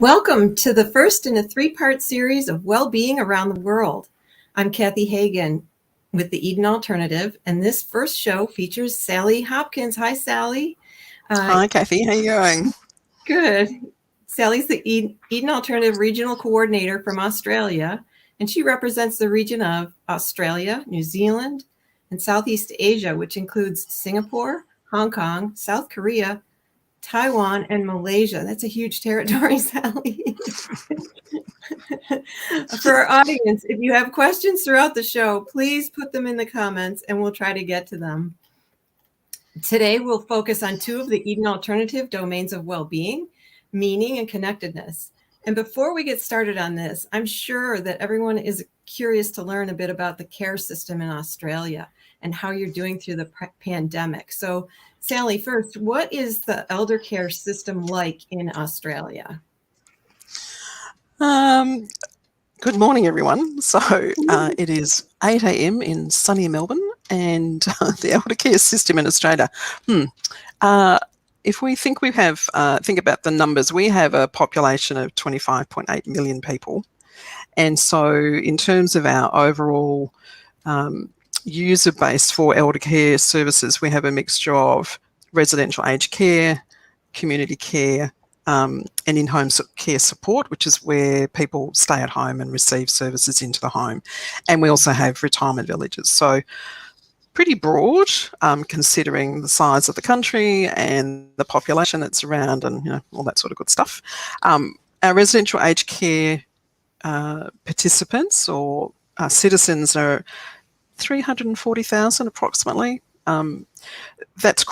Welcome to the first in a three-part series of Well-Being Around the World. I'm Kathy Hagan with the Eden Alternative, and this first show features Sally Hopkins. Hi, Sally. Hi, Kathy. How are you going? Good. Sally's the Eden Alternative Regional Coordinator from Australia, and she represents the region of Australia, New Zealand, and Southeast Asia, which includes Singapore, Hong Kong, South Korea, Taiwan, and Malaysia. That's a huge territory, Sally. For our audience, if you have questions throughout the show, please put them in the comments and we'll try to get to them. Today, we'll focus on two of the Eden Alternative domains of well-being, meaning and connectedness. And before we get started on this, I'm sure that everyone is curious to learn a bit about the care system in Australia and how you're doing through the pandemic. So, Sally, first, what is the elder care system like in Australia? Good morning, everyone. So it is 8 a.m. in sunny Melbourne, and the elder care system in Australia. If we think think about the numbers, we have a population of 25.8 million people. And so in terms of our overall user base for elder care services, we have a mixture of residential aged care, community care, and in-home care support, which is where people stay at home and receive services into the home. And we also have retirement villages. So pretty broad, considering the size of the country and the population that's around and all that sort of good stuff. Our residential aged care participants or citizens are 340,000 approximately. That's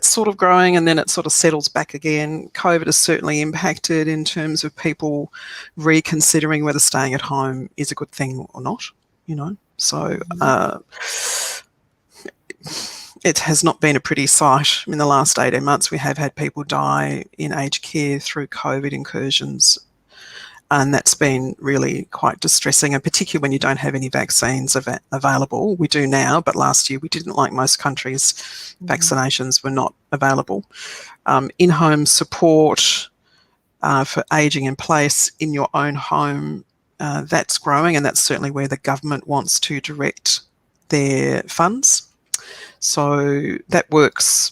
sort of growing, and then it sort of settles back again. COVID has certainly impacted in terms of people reconsidering whether staying at home is a good thing or not, So it has not been a pretty sight. In the last 18 months, we have had people die in aged care through COVID incursions, and that's been really quite distressing, and particularly when you don't have any vaccines available. We do now, but last year we didn't. Like most countries, vaccinations were not available. In-home support for ageing in place in your own home, that's growing, and that's certainly where the government wants to direct their funds. So that works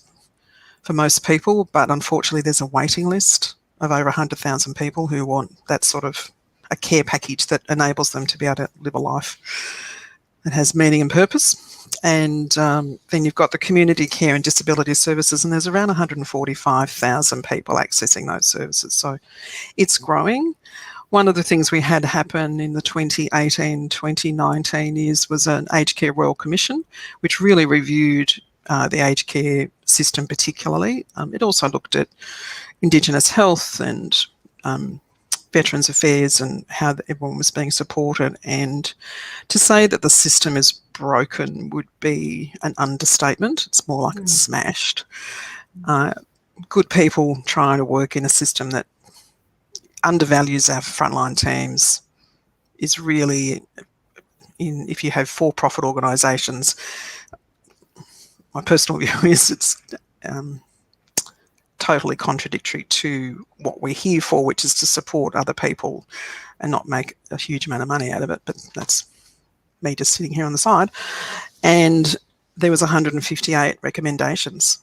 for most people, but unfortunately there's a waiting list of over 100,000 people who want that sort of a care package that enables them to be able to live a life that has meaning and purpose. And then you've got the community care and disability services, and there's around 145,000 people accessing those services. So it's growing. One of the things we had happen in the 2018-2019 years was an Aged Care Royal Commission, which really reviewed the aged care system particularly. It also looked at Indigenous health and Veterans Affairs and how everyone was being supported. And to say that the system is broken would be an understatement. It's more like it's smashed. Good people trying to work in a system that undervalues our frontline teams is really, if you have for-profit organisations, my personal view is it's totally contradictory to what we're here for, which is to support other people and not make a huge amount of money out of it. But that's me just sitting here on the side. And there was 158 recommendations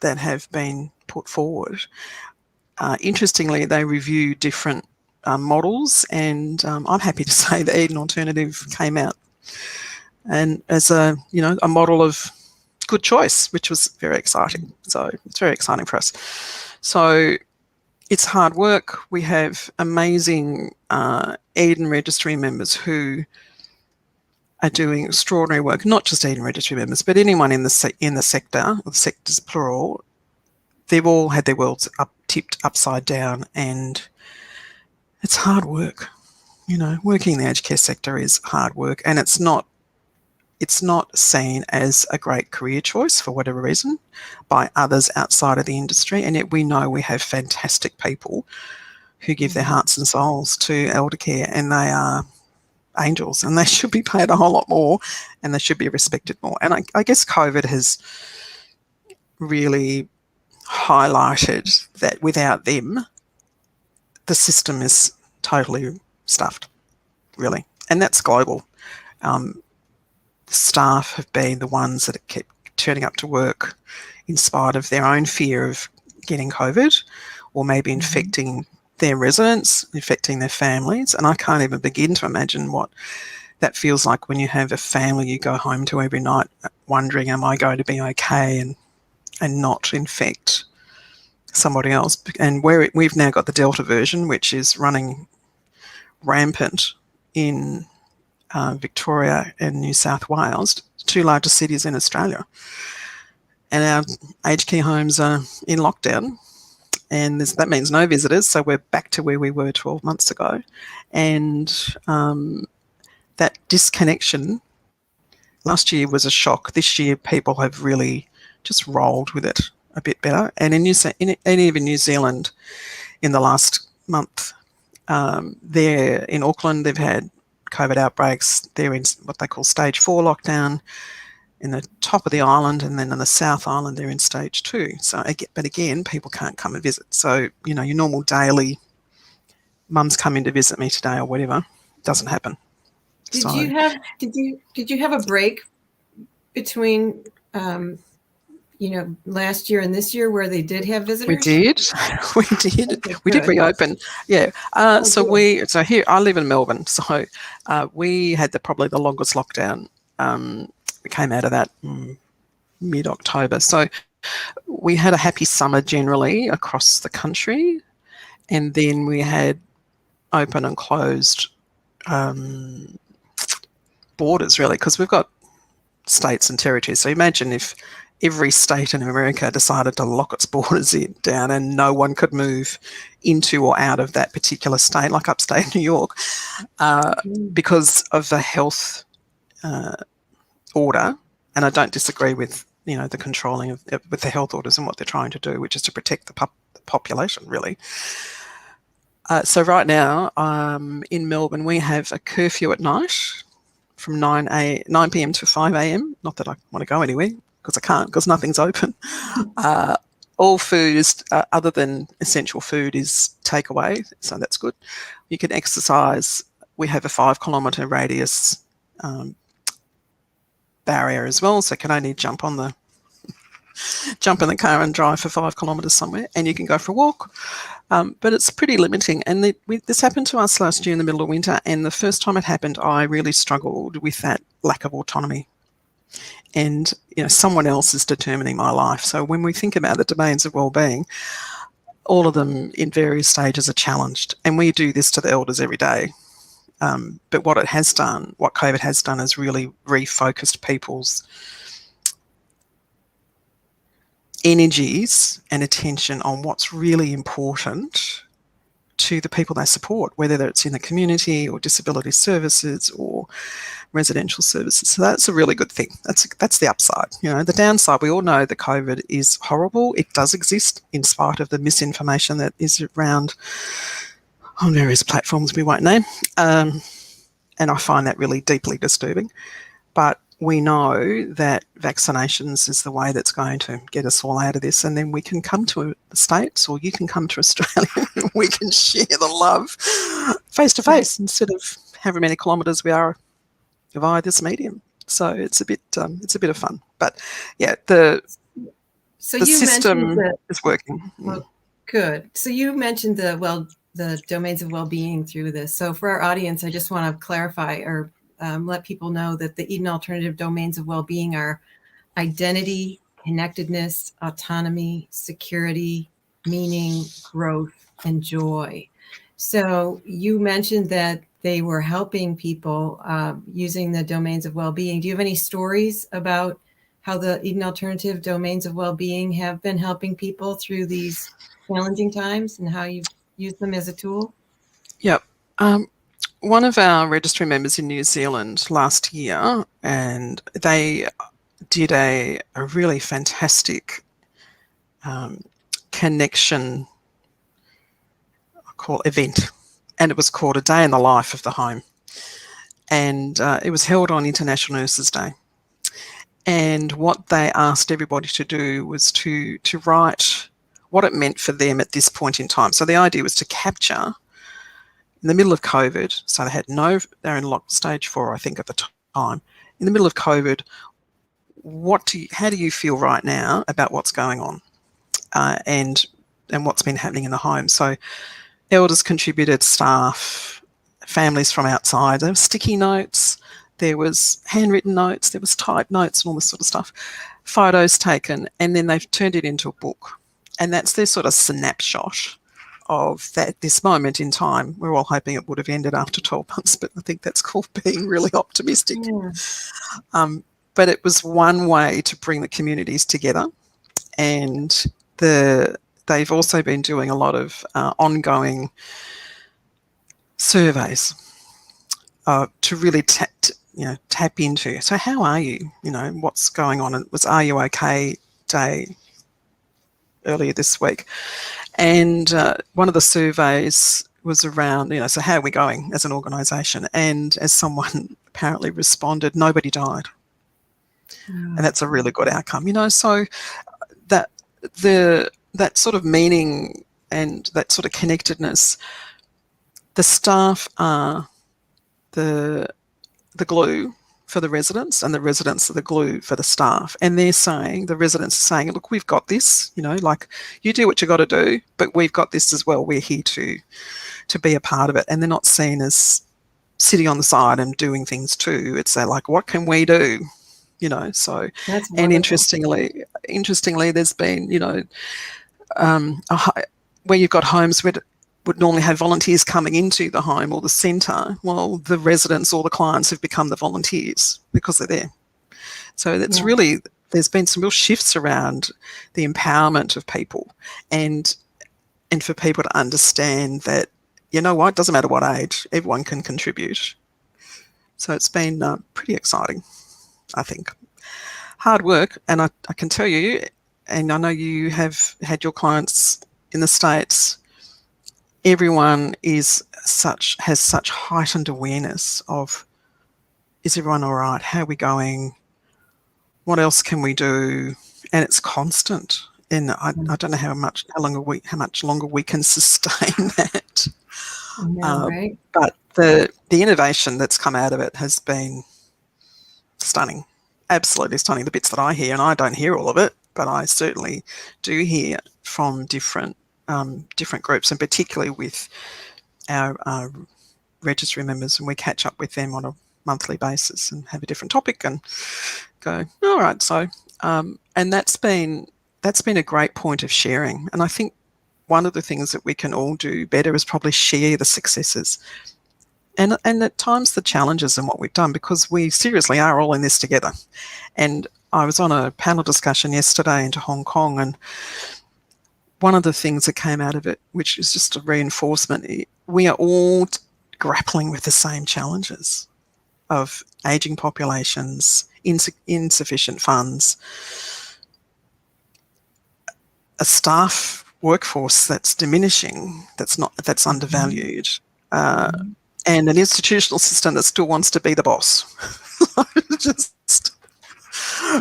that have been put forward. Interestingly, they review different models, and I'm happy to say the Eden Alternative came out and as a model of good choice, which was very exciting. So it's very exciting for us. So it's hard work. We have amazing Eden Registry members who are doing extraordinary work, not just Eden Registry members, but anyone in the sector, the sectors plural. They've all had their worlds tipped upside down, and it's hard work. Working in the aged care sector is hard work, and it's not seen as a great career choice for whatever reason by others outside of the industry. And yet we know we have fantastic people who give their hearts and souls to elder care, and they are angels, and they should be paid a whole lot more, and they should be respected more. And I guess COVID has really highlighted that without them, the system is totally stuffed, really, and that's global. Staff have been the ones that have kept turning up to work in spite of their own fear of getting COVID or maybe infecting their residents, infecting their families. And I can't even begin to imagine what that feels like when you have a family you go home to every night wondering, am I going to be okay and not infect somebody else? And we've now got the Delta version, which is running rampant in Victoria and New South Wales, two largest cities in Australia. And our aged care homes are in lockdown, and that means no visitors, so we're back to where we were 12 months ago. And that disconnection last year was a shock. This year people have really just rolled with it a bit better. And even New Zealand in the last month, there in Auckland, they've had COVID outbreaks. They're in what they call stage 4 lockdown in the top of the island, and then in the South Island they're in stage 2. So, but again, people can't come and visit. So, you know, your normal daily mum's coming to visit me today or whatever doesn't happen. Did you have a break between last year and this year where they did have visitors? We did. Okay, we did reopen. Yeah. So here I live in Melbourne. So we had probably the longest lockdown. We came out of that mid-October. So we had a happy summer generally across the country, and then we had open and closed borders really, because we've got states and territories. So imagine if every state in America decided to lock its borders down and no one could move into or out of that particular state, like upstate New York, because of the health order. And I don't disagree with, the controlling with the health orders and what they're trying to do, which is to protect the population, really. So right now, in Melbourne, we have a curfew at night from 9 p.m. to 5 a.m. Not that I want to go anywhere, because I can't, because nothing's open. All food is, other than essential food, is takeaway, so that's good. You can exercise. We have a 5-kilometre radius barrier as well, so you can only jump in the car and drive for 5 kilometres somewhere, and you can go for a walk. But it's pretty limiting. And this happened to us last year in the middle of winter, and the first time it happened, I really struggled with that lack of autonomy. And, someone else is determining my life. So when we think about the domains of well-being, all of them in various stages are challenged. And we do this to the elders every day. But what COVID has done is really refocused people's energies and attention on what's really important to the people they support, whether it's in the community or disability services or residential services. So that's a really good thing. That's the upside. The downside, we all know that COVID is horrible. It does exist in spite of the misinformation that is around on various platforms we won't name. And I find that really deeply disturbing. But we know that vaccinations is the way that's going to get us all out of this, and then we can come to the States, or you can come to Australia, and we can share the love face to face instead of however many kilometres we are via this medium. So it's a bit of fun. But yeah, the system is working. Well, good. So you mentioned the domains of well-being through this. So for our audience, I just want to clarify or let people know that the Eden Alternative domains of well-being are identity, connectedness, autonomy, security, meaning, growth, and joy. So you mentioned that they were helping people using the domains of well-being. Do you have any stories about how the Eden Alternative domains of well-being have been helping people through these challenging times and how you've used them as a tool? Yep. One of our registry members in New Zealand last year, and they did a really fantastic connection event, and it was called A Day in the Life of the Home, and it was held on International Nurses Day. And what they asked everybody to do was to write what it meant for them at this point in time. So the idea was to capture in the middle of COVID, so they're in stage 4, I think, at the time. In the middle of COVID, how do you feel right now about what's going on, and what's been happening in the home? So elders contributed, staff, families from outside. There were sticky notes, there was handwritten notes, there was typed notes and all this sort of stuff, photos taken, and then they've turned it into a book. And that's their sort of snapshot of this moment in time. We're all hoping it would have ended after 12 months, but I think that's called being really optimistic. Yeah. But it was one way to bring the communities together, and they've also been doing a lot of ongoing surveys to really tap into. So how are you? What's going on? It was Are You OK Day earlier this week. And one of the surveys was around, so how are we going as an organisation? And as someone apparently responded, nobody died. And that's a really good outcome, so that that sort of meaning and that sort of connectedness, the staff are the glue for the residents, and the residents are the glue for the staff. And the residents are saying, look, we've got this, like, you do what you got to do, but we've got this as well. We're here to be a part of it. And they're not seen as sitting on the side and doing things too. It's like, what can we do? So, and interestingly, there's been, where you've got homes where would normally have volunteers coming into the home or the centre, well, the residents or the clients have become the volunteers because they're there. So that's really, there's been some real shifts around the empowerment of people, and for people to understand that, it doesn't matter what age, everyone can contribute. So it's been pretty exciting, I think. Hard work, and I can tell you, and I know you have had your clients in the States, everyone has such heightened awareness of, is everyone all right? How are we going? What else can we do? And it's constant. And I don't know how much longer we can sustain that. Right? But the innovation that's come out of it has been stunning, absolutely stunning. The bits that I hear, and I don't hear all of it, but I certainly do hear from different groups, and particularly with our registry members, and we catch up with them on a monthly basis and have a different topic and go, all right. So, and that's been a great point of sharing. And I think one of the things that we can all do better is probably share the successes and at times the challenges in what we've done, because we seriously are all in this together. And I was on a panel discussion yesterday into Hong Kong, and one of the things that came out of it, which is just a reinforcement, we are all grappling with the same challenges of ageing populations, insufficient funds, a staff workforce that's diminishing, that's undervalued, and an institutional system that still wants to be the boss.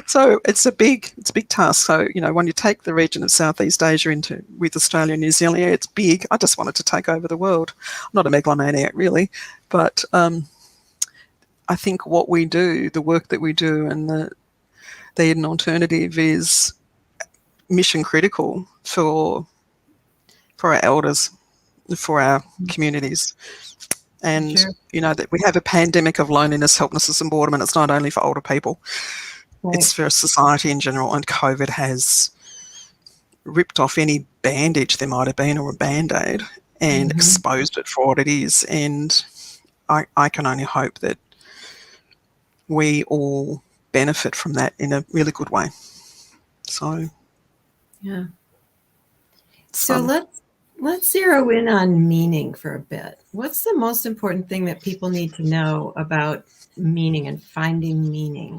So it's a big task. So, when you take the region of Southeast Asia with Australia and New Zealand, it's big. I just wanted to take over the world. I'm not a megalomaniac, really, but I think what we do, the work that we do, and the Eden Alternative is mission critical for our elders, for our communities. And, that we have a pandemic of loneliness, helplessness and boredom, and it's not only for older people. Right. It's for society in general, and COVID has ripped off any bandage there might have been, or a Band-Aid, and exposed it for what it is. And I can only hope that we all benefit from that in a really good way. So, yeah. So let's zero in on meaning for a bit. What's the most important thing that people need to know about meaning and finding meaning?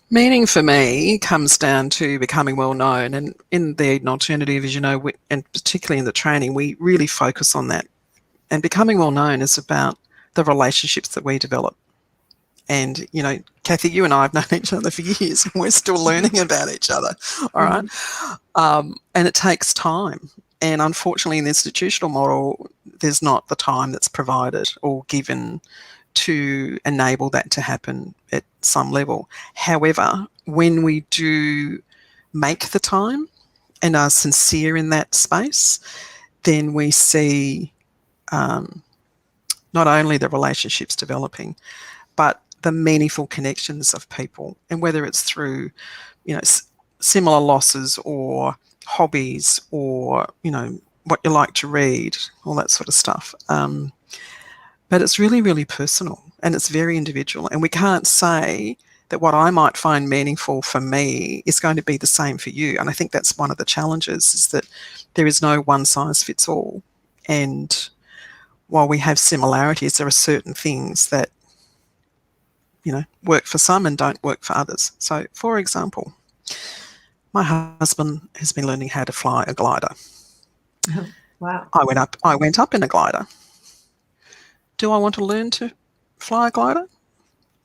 Meaning for me comes down to becoming well known, and in the Eden Alternative, as you know, and particularly in the training, we really focus on that. And becoming well known is about the relationships that we develop. And, you know, Kathy, you and I have known each other for years, and we're still learning about each other. All right. And it takes time. And unfortunately, in the institutional model, there's not the time that's provided or given to enable that to happen at some level. However, when we do make the time and are sincere in that space, then we see not only the relationships developing, but the meaningful connections of people. And whether it's through, you know, similar losses or hobbies or, you know, what you like to read, all that sort of stuff. But it's really, really personal and it's very individual. And we can't say that what I might find meaningful for me is going to be the same for you. And I think that's one of the challenges, is that there is no one size fits all. And while we have similarities, there are certain things that, you know, work for some and don't work for others. So, for example, my husband has been learning how to fly a glider. Oh, wow. I went up in a glider. Do I want to learn to fly a glider?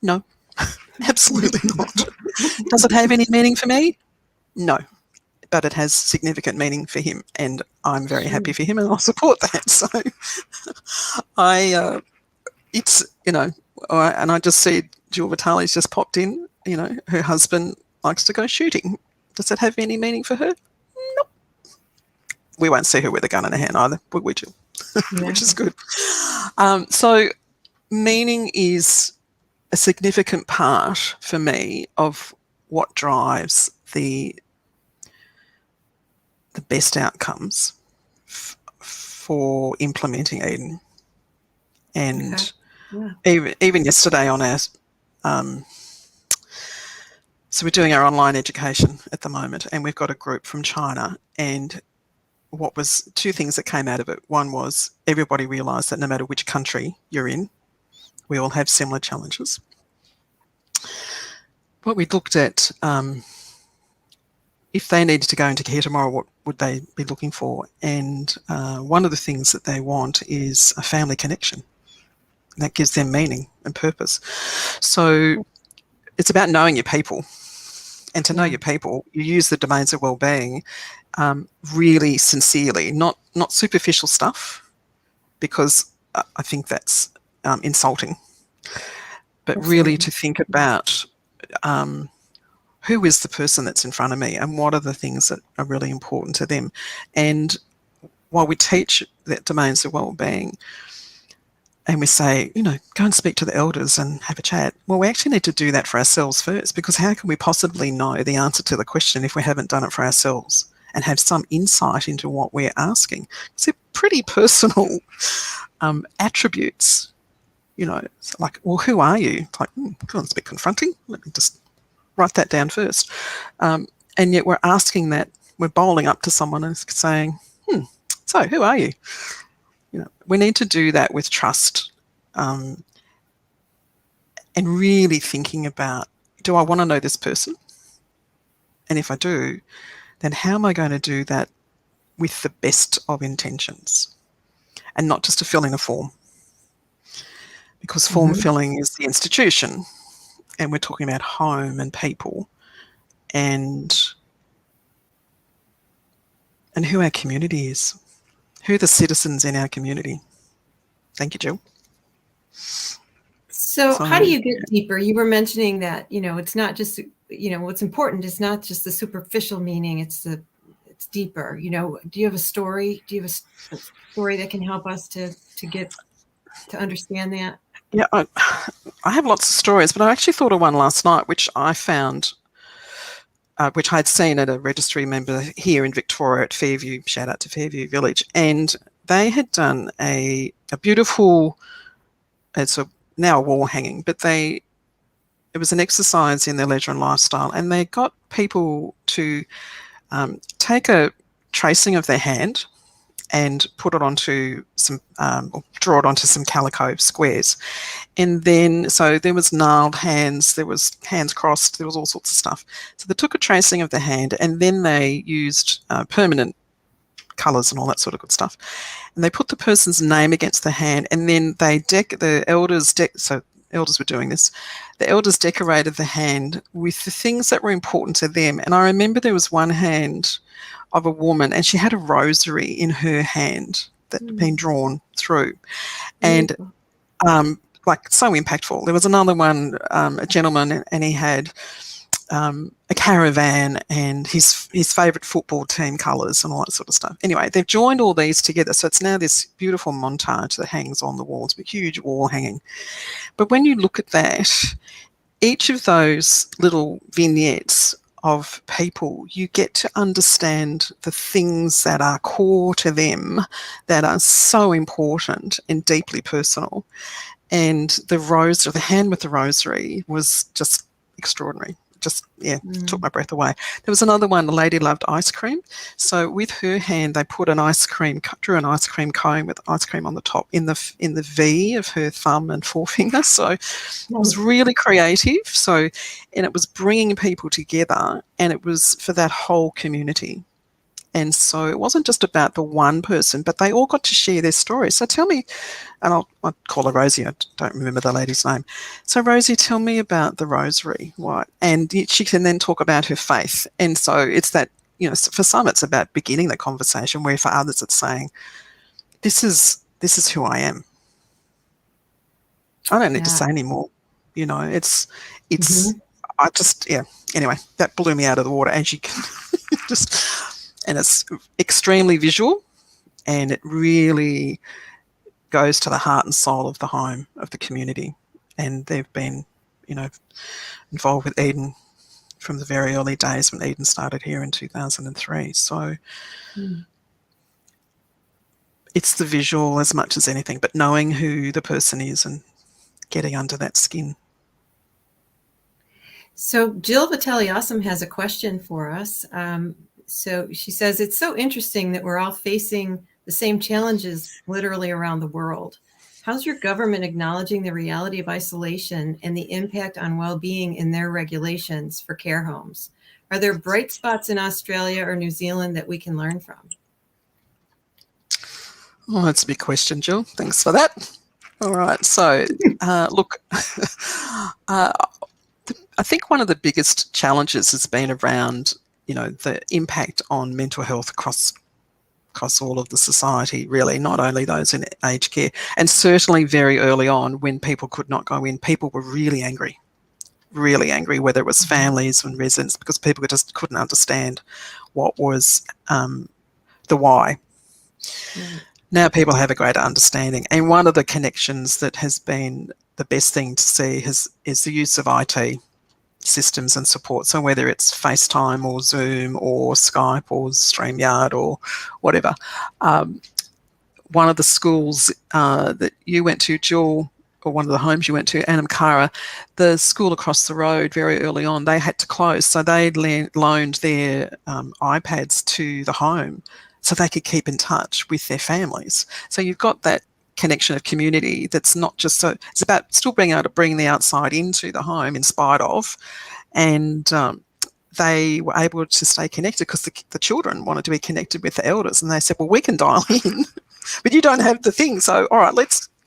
No, absolutely not. Does it have any meaning for me? No, but it has significant meaning for him, and I'm very happy for him, and I'll support that. So, it's, you know, and I just see Jill Vitale's just popped in. You know, her husband likes to go shooting. Does it have any meaning for her? Nope. We won't see her with a gun in her hand either, would we, Jill? Yeah. Which is good. So meaning is a significant part for me of what drives the best outcomes for implementing Eden. And even yesterday on our so we're doing our online education at the moment, and we've got a group from China, and what was two things that came out of it. One was everybody realised that no matter which country you're in, we all have similar challenges. What we looked at, if they needed to go into care tomorrow, what would they be looking for? And one of the things that they want is a family connection. That gives them meaning and purpose. So it's about knowing your people. And to know your people, you use the domains of well-being really sincerely, not superficial stuff, because I think that's insulting, but really to think about who is the person that's in front of me and what are the things that are really important to them. And while we teach that domains of well-being, and we say, you know, go and speak to the elders and have a chat. Well, we actually need to do that for ourselves first, because how can we possibly know the answer to the question if we haven't done it for ourselves and have some insight into what we're asking? It's a pretty personal attributes, you know. It's like, well, who are you? It's like, it's a bit confronting. Let me just write that down first. And yet we're asking that, we're bowling up to someone and saying, so who are you? You know, we need to do that with trust, and really thinking about, do I want to know this person? And if I do, then how am I going to do that with the best of intentions and not just to fill in a form? Because form filling is the institution, and we're talking about home and people and who our community is. Who are the citizens in our community? Thank you, Jill. So how do you get deeper? You were mentioning that, you know, it's not just, you know, what's important is not just the superficial meaning, it's deeper. You know, do you have a story? Do you have a story that can help us to understand that? Yeah, I have lots of stories, but I actually thought of one last night, which I found, which I'd seen at a registry member here in Victoria at Fairview, shout out to Fairview Village, and they had done a beautiful, it's now a wall hanging, but it was an exercise in their leisure and lifestyle, and they got people to take a tracing of their hand and put it onto some, or draw it onto some calico squares. And then, so there was gnarled hands, there was hands crossed, there was all sorts of stuff. So they took a tracing of the hand, and then they used permanent colours and all that sort of good stuff. And they put the person's name against the hand, and then they the elders, so elders were doing this, the elders decorated the hand with the things that were important to them. And I remember there was one hand of a woman, and she had a rosary in her hand that had been drawn through. And like, so impactful. There was another one, a gentleman, and he had a caravan and his favourite football team colours and all that sort of stuff. Anyway, they've joined all these together. So it's now this beautiful montage that hangs on the walls, a huge wall hanging. But when you look at that, each of those little vignettes of people, you get to understand the things that are core to them, that are so important and deeply personal. And the hand with the rosary was just extraordinary. Just, took my breath away. There was another one, the lady loved ice cream. So with her hand, they put drew an ice cream cone with ice cream on the top in the V of her thumb and forefinger. So it was really creative. So, and it was bringing people together, and it was for that whole community. And so it wasn't just about the one person, but they all got to share their story. So tell me, and I'll call her Rosie, I don't remember the lady's name. So Rosie, tell me about the rosary. What? And she can then talk about her faith. And so it's that, for some it's about beginning the conversation, where for others it's saying, this is who I am. I don't need to say any more. It's I just, anyway, that blew me out of the water, as you can and it's extremely visual, and it really goes to the heart and soul of the home, of the community. And they've been, involved with Eden from the very early days when Eden started here in 2003. So it's the visual as much as anything, but knowing who the person is and getting under that skin. So Jill Vitelli-Awesome has a question for us. So she says, it's so interesting that we're all facing the same challenges literally around the world. How's your government acknowledging the reality of isolation and the impact on well-being in their regulations for care homes? Are there bright spots in Australia or New Zealand that we can learn from? Oh, that's a big question, Jill. Thanks for that. All right. So, look, I think one of the biggest challenges has been around the impact on mental health across all of the society, really, not only those in aged care. And certainly very early on, when people could not go in, people were really angry, whether it was families and residents, because people just couldn't understand what was the why. Now people have a greater understanding. And one of the connections that has been the best thing to see is the use of IT systems and support. So whether it's FaceTime or Zoom or Skype or StreamYard or whatever. One of the schools that you went to, Jill, or one of the homes you went to, Anamkara, the school across the road very early on, they had to close. So they loaned their iPads to the home so they could keep in touch with their families. So you've got that connection of community that's not just so, it's about still being able to bring the outside into the home in spite of, and they were able to stay connected because the children wanted to be connected with the elders, and they said, well, we can dial in, but you don't have the thing, so all right,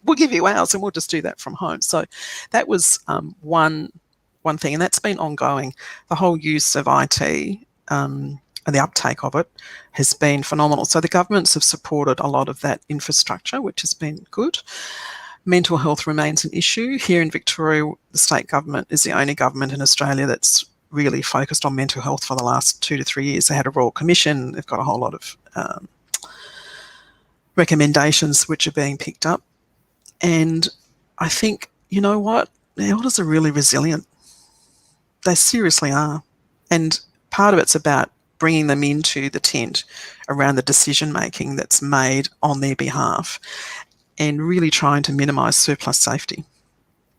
we'll give you ours and we'll just do that from home. So that was one thing, and that's been ongoing. The whole use of IT and the uptake of it has been phenomenal. So the governments have supported a lot of that infrastructure, which has been good. Mental health remains an issue. Here in Victoria, the state government is the only government in Australia that's really focused on mental health for the last 2 to 3 years. They had a Royal Commission. They've got a whole lot of recommendations which are being picked up. And I think, you know what? The elders are really resilient. They seriously are. And part of it's about bringing them into the tent around the decision making that's made on their behalf, and really trying to minimise surplus safety,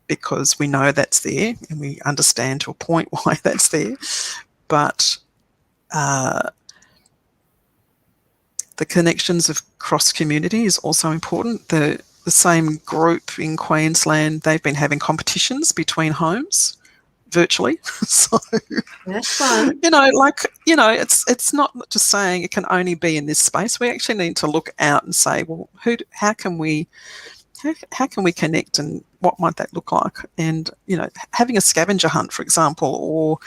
because we know that's there and we understand to a point why that's there. But the connections of cross community is also important. The same group in Queensland, they've been having competitions between homes virtually. So that's fun. It's not just saying it can only be in this space. We actually need to look out and say, well, how can we connect and what might that look like? And, having a scavenger hunt, for example, or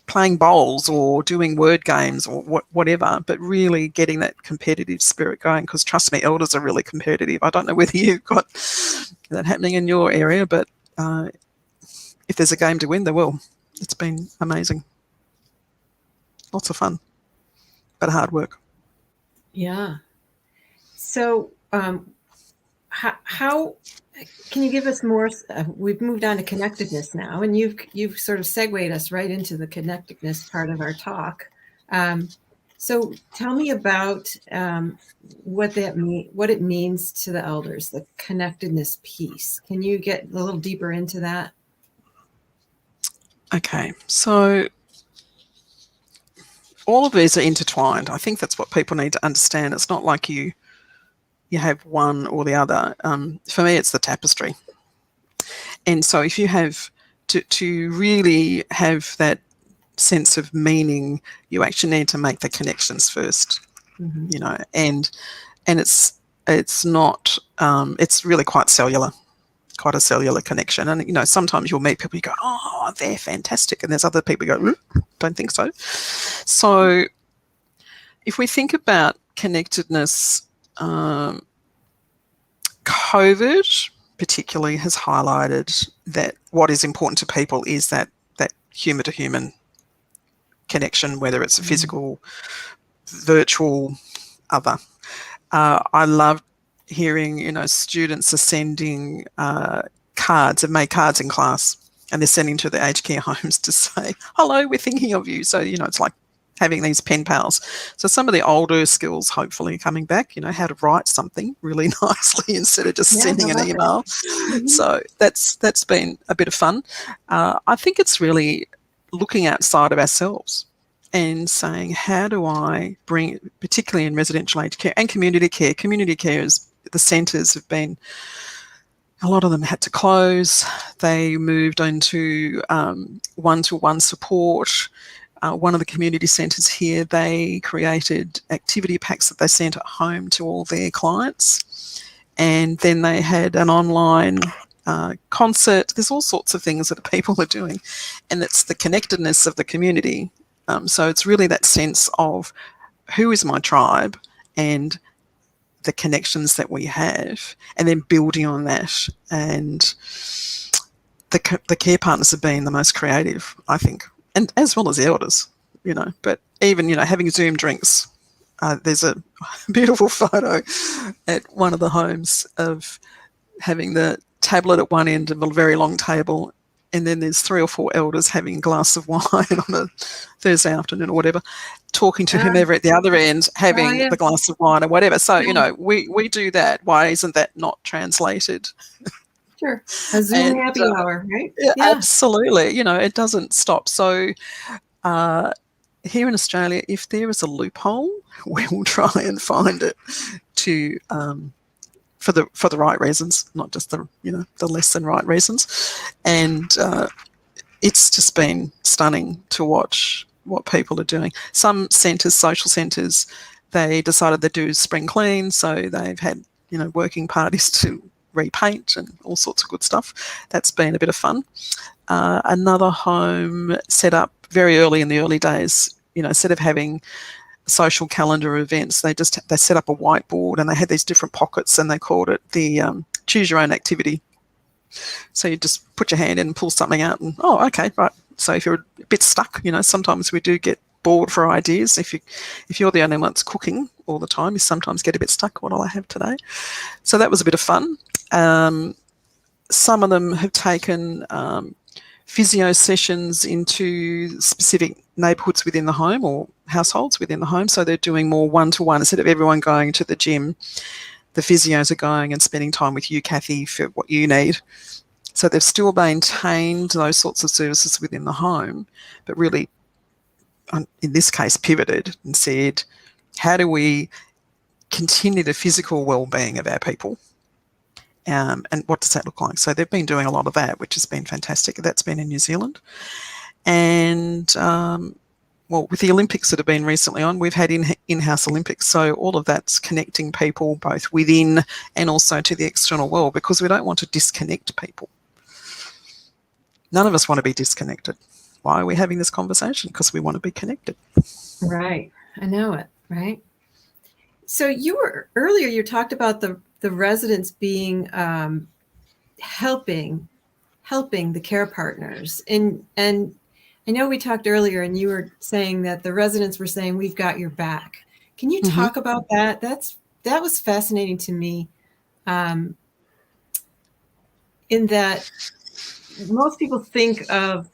playing bowls or doing word games or whatever, but really getting that competitive spirit going, because trust me, elders are really competitive. I don't know whether you've got that happening in your area, but if there's a game to win, there will. It's been amazing. Lots of fun, but hard work. Yeah. So how can you give us more? We've moved on to connectedness now, and you've sort of segued us right into the connectedness part of our talk. So tell me about what it means to the elders, the connectedness piece. Can you get a little deeper into that? Okay, so all of these are intertwined. I think that's what people need to understand. It's not like you have one or the other. For me, it's the tapestry. And so if you have to really have that sense of meaning, you actually need to make the connections first, and it's not, it's really quite a cellular connection. And, sometimes you'll meet people, you go, oh, they're fantastic. And there's other people who go, don't think so. So if we think about connectedness, COVID particularly has highlighted that what is important to people is that human to human connection, whether it's a physical, virtual, other. I love hearing, students are sending cards, have made cards in class, and they're sending to the aged care homes to say, hello, we're thinking of you. So, it's like having these pen pals. So some of the older skills hopefully coming back, how to write something really nicely instead of just sending an email. So that's been a bit of fun. I think it's really looking outside of ourselves and saying, how do I bring, particularly in residential aged care and community care is, the centres have been, a lot of them had to close. They moved into one-to-one support. One of the community centres here, they created activity packs that they sent at home to all their clients. And then they had an online concert. There's all sorts of things that people are doing. And it's the connectedness of the community. So it's really that sense of who is my tribe and the connections that we have, and then building on that. And the care partners have been the most creative, I think, and as well as the elders, but even, having Zoom drinks. There's a beautiful photo at one of the homes of having the tablet at one end of a very long table, and then there's 3 or 4 elders having a glass of wine on a Thursday afternoon or whatever, talking to whomever at the other end, having the glass of wine or whatever. So, we do that. Why isn't that not translated? Sure. A Zoom happy hour, right? Yeah, absolutely. It doesn't stop. So here in Australia, if there is a loophole, we will try and find it to for the right reasons, not just the less than right reasons. And it's just been stunning to watch what people are doing. Some centres, social centres, they decided they'd do spring clean, so they've had working parties to repaint and all sorts of good stuff. That's been a bit of fun. Another home set up very early in the early days, instead of having social calendar events, they set up a whiteboard and they had these different pockets, and they called it the choose your own activity. So you just put your hand in and pull something out, and okay, right. So if you're a bit stuck, sometimes we do get bored for ideas. If you're the only one that's cooking all the time, you sometimes get a bit stuck. What will I have today? So that was a bit of fun. Some of them have taken physio sessions into specific neighbourhoods within the home or households within the home. So they're doing more one-to-one. Instead of everyone going to the gym, the physios are going and spending time with you, Kathy, for what you need. So they've still maintained those sorts of services within the home, but really, in this case, pivoted and said, how do we continue the physical well-being of our people? And what does that look like? So they've been doing a lot of that, which has been fantastic. That's been in New Zealand. And well, with the Olympics that have been recently on, we've had in-house Olympics. So all of that's connecting people both within and also to the external world, because we don't want to disconnect people. None of us want to be disconnected. Why are we having this conversation? Because we want to be connected. Right. I know it, right? So earlier you talked about the residents being helping the care partners. And I know we talked earlier and you were saying that the residents were saying, we've got your back. Can you talk about that? That was fascinating to me, in that most people think of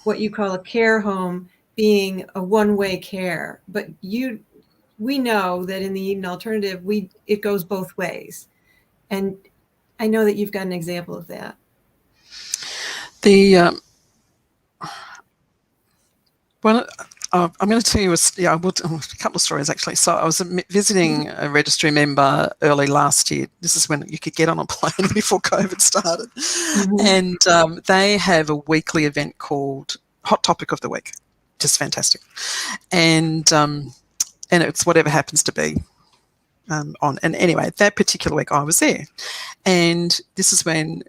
what you call a care home being a one-way care, but we know that in the Eden Alternative, it goes both ways. And I know that you've got an example of that. Well, I'm going to tell you a couple of stories, actually. So I was visiting a registry member early last year. This is when you could get on a plane before COVID started. And they have a weekly event called Hot Topic of the Week. Just fantastic. And it's whatever happens to be on. And anyway, that particular week I was there. And this is when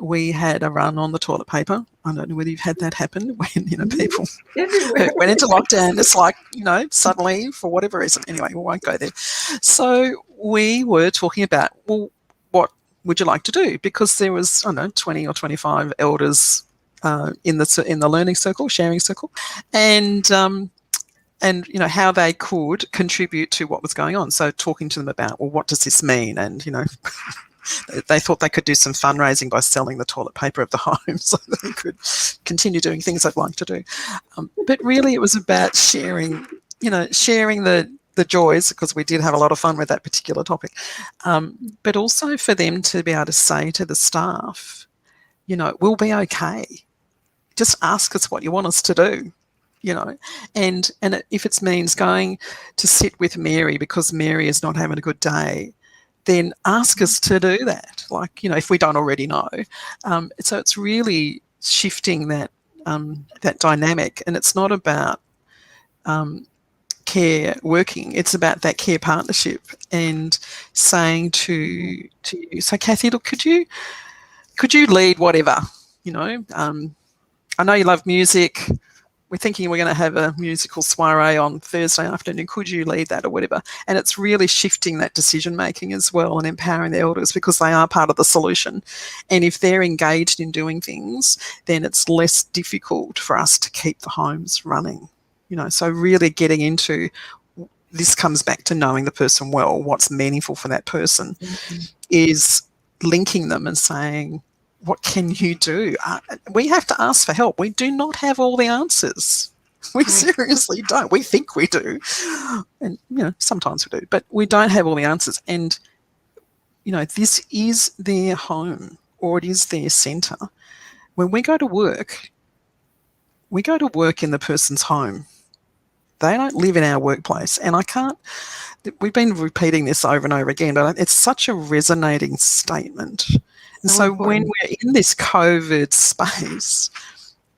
we had a run on the toilet paper. I don't know whether you've had that happen, when, people went into lockdown. It's like, suddenly, for whatever reason. Anyway, we won't go there. So we were talking about, well, what would you like to do? Because there was, 20 or 25 elders in the learning circle, sharing circle, and how they could contribute to what was going on. So talking to them about, well, what does this mean? And, they thought they could do some fundraising by selling the toilet paper of the home so they could continue doing things they'd like to do. But really it was about sharing the joys, because we did have a lot of fun with that particular topic. But also for them to be able to say to the staff, we'll be okay. Just ask us what you want us to do. And if it means going to sit with Mary because Mary is not having a good day, then ask us to do that, if we don't already know. So it's really shifting that dynamic, and it's not about care working, it's about that care partnership, and saying to you, so Kathy, look, could you lead whatever, I know you love music. We're thinking we're going to have a musical soiree on Thursday afternoon. Could you lead that or whatever? And it's really shifting that decision making as well, and empowering the elders, because they are part of the solution. And if they're engaged in doing things, then it's less difficult for us to keep the homes running. So really getting into, this comes back to knowing the person well, what's meaningful for that person, is linking them and saying, what can you do? We have to ask for help. We do not have all the answers. We seriously don't. We think we do. And, sometimes we do, but we don't have all the answers. And, this is their home, or it is their centre. When we go to work in the person's home. They don't live in our workplace. And we've been repeating this over and over again, but it's such a resonating statement. And so when we're in this COVID space,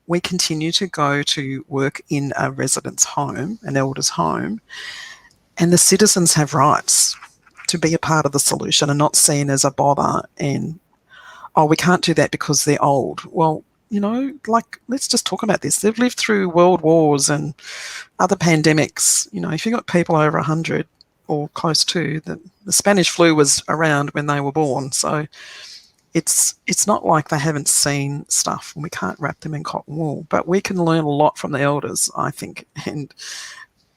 we continue to go to work in a resident's home, an elder's home, and the citizens have rights to be a part of the solution and not seen as a bother and, we can't do that because they're old. Well, let's just talk about this. They've lived through world wars and other pandemics. If you've got people over 100 or close to, the Spanish flu was around when they were born. So it's not like they haven't seen stuff, and we can't wrap them in cotton wool. But we can learn a lot from the elders, I think, and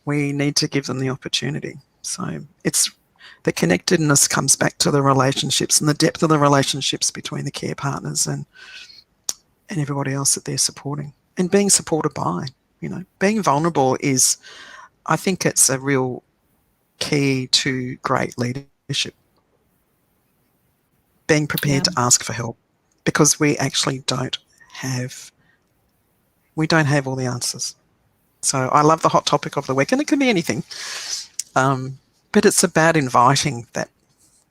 we need to give them the opportunity. So it's the connectedness comes back to the relationships and the depth of the relationships between the care partners and everybody else that they're supporting, and being supported by, being vulnerable is, I think it's a real key to great leadership. Being prepared to ask for help, because we actually don't have all the answers. So I love the hot topic of the week, and it can be anything. But it's about inviting that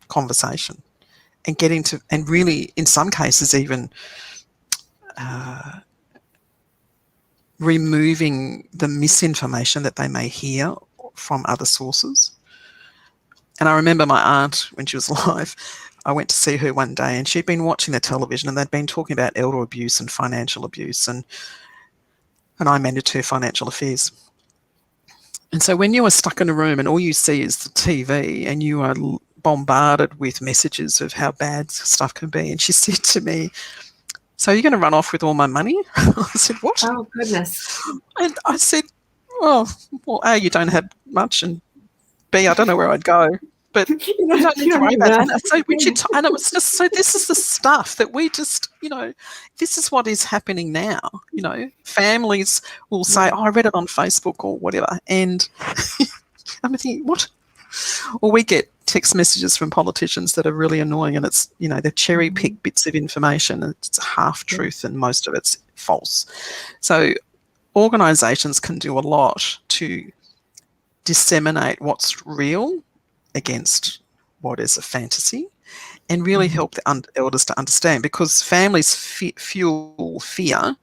conversation and getting to, and really in some cases even removing the misinformation that they may hear from other sources. And I remember my aunt, when she was alive, I went to see her one day and she'd been watching the television and they'd been talking about elder abuse and financial abuse, and I managed her financial affairs. And so when you are stuck in a room and all you see is the TV and you are bombarded with messages of how bad stuff can be, and she said to me, "So you're going to run off with all my money?" I said, "What?" Oh, goodness. And I said, well, A, you don't have much, and B, I don't know where I'd go. But you don't need to worry about that. So and it was just, so this is the stuff that we just, this is what is happening now. Families will say, "Oh, I read it on Facebook," or whatever. And I'm thinking, what? Or we get text messages from politicians that are really annoying, and it's, they cherry pick bits of information, and it's half truth and most of it's false. So organisations can do a lot to disseminate what's real against what is a fantasy, and really help the elders to understand, because families fuel fear,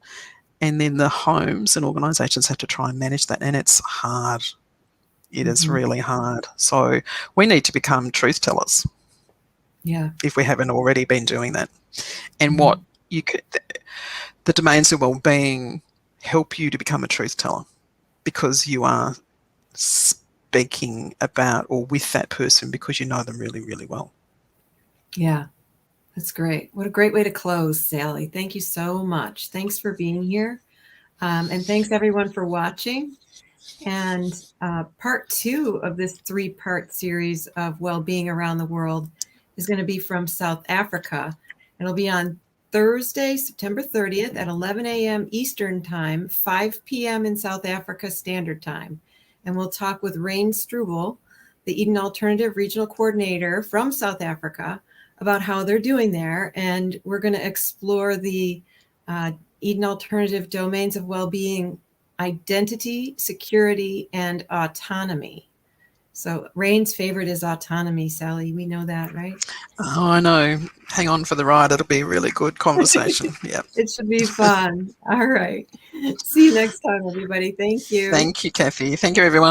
and then the homes and organisations have to try and manage that, and it's hard. It is really hard. So we need to become truth tellers. Yeah. If we haven't already been doing that. And what you could, the domains of well-being help you to become a truth teller, because you are speaking about or with that person because you know them really, really well. Yeah, that's great. What a great way to close, Sally. Thank you so much. Thanks for being here. And thanks everyone for watching. And part 2 of this 3-part series of well-being around the world is going to be from South Africa. It'll be on Thursday, September 30th at 11 a.m. Eastern Time, 5 p.m. in South Africa Standard Time. And we'll talk with Rain Struble, the Eden Alternative Regional Coordinator from South Africa, about how they're doing there. And we're going to explore the Eden Alternative domains of well-being: identity, security, and autonomy. So Rain's favorite is autonomy, Sally. We know that, right? Oh, I know. Hang on for the ride. It'll be a really good conversation. Yeah. It should be fun. All right. See you next time, everybody. Thank you. Thank you, Kathy. Thank you, everyone.